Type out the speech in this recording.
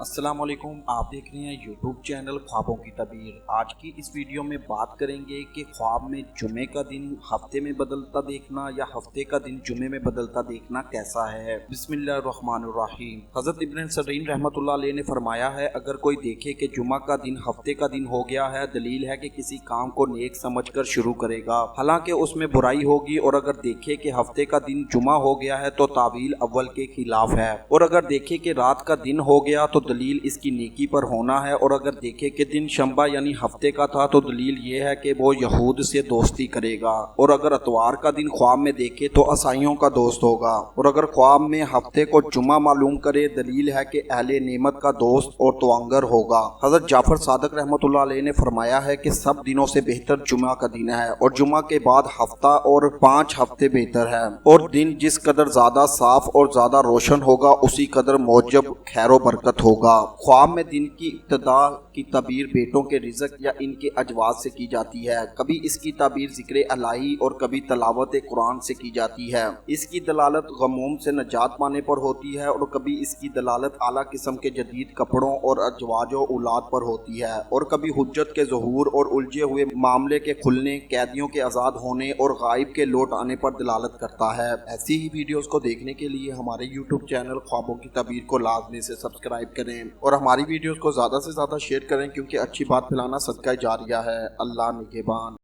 السلام علیکم، آپ دیکھ رہے ہیں یوٹیوب چینل خوابوں کی تعبیر۔ آج کی اس ویڈیو میں بات کریں گے کہ خواب میں جمعے کا دن ہفتے میں بدلتا دیکھنا یا ہفتے کا دن جمعے میں بدلتا دیکھنا کیسا ہے۔ بسم اللہ الرحمن الرحیم۔ حضرت ابن سیرین رحمۃ اللہ علیہ نے فرمایا ہے، اگر کوئی دیکھے کہ جمعہ کا دن ہفتے کا دن ہو گیا ہے، دلیل ہے کہ کسی کام کو نیک سمجھ کر شروع کرے گا، حالانکہ اس میں برائی ہوگی، اور اگر دیکھے کہ ہفتے کا دن جمعہ ہو گیا ہے تو تعویل اول کے خلاف ہے، اور اگر دیکھے کہ رات کا دن ہو گیا تو دلیل اس کی نیکی پر ہونا ہے، اور اگر دیکھے کہ دن شنبہ یعنی ہفتے کا تھا تو دلیل یہ ہے کہ وہ یہود سے دوستی کرے گا، اور اگر اتوار کا دن خواب میں دیکھے تو عیسائیوں کا دوست ہوگا، اور اگر خواب میں ہفتے کو جمعہ معلوم کرے دلیل ہے کہ اہل نعمت کا دوست اور توانگر ہوگا۔ حضرت جعفر صادق رحمۃ اللہ علیہ نے فرمایا ہے کہ سب دنوں سے بہتر جمعہ کا دن ہے، اور جمعہ کے بعد ہفتہ اور 5 ہفتے بہتر ہے، اور دن جس قدر زیادہ صاف اور زیادہ روشن ہوگا اسی قدر موجب خیر و برکت ہوگا۔ خواب میں دن کی ابتدا کی تعبیر بیٹوں کے رزق یا ان کے اجواز سے کی جاتی ہے، کبھی اس کی تعبیر ذکر الہی اور کبھی تلاوت قرآن سے کی جاتی ہے۔ اس کی دلالت غموم سے نجات پانے پر ہوتی ہے، اور کبھی اس کی دلالت اعلیٰ قسم کے جدید کپڑوں اور ازواج و اولاد پر ہوتی ہے، اور کبھی حجت کے ظہور اور الجھے ہوئے معاملے کے کھلنے، قیدیوں کے آزاد ہونے اور غائب کے لوٹ آنے پر دلالت کرتا ہے۔ ایسی ہی ویڈیوز کو دیکھنے کے لیے ہمارے یوٹیوب چینل خوابوں کی تعبیر کو لازمی سے سبسکرائب کریں، اور ہماری ویڈیوز کو زیادہ سے زیادہ شیئر کریں، کیونکہ اچھی بات پھیلانا صدقہ جاریہ ہے۔ اللہ نگہبان۔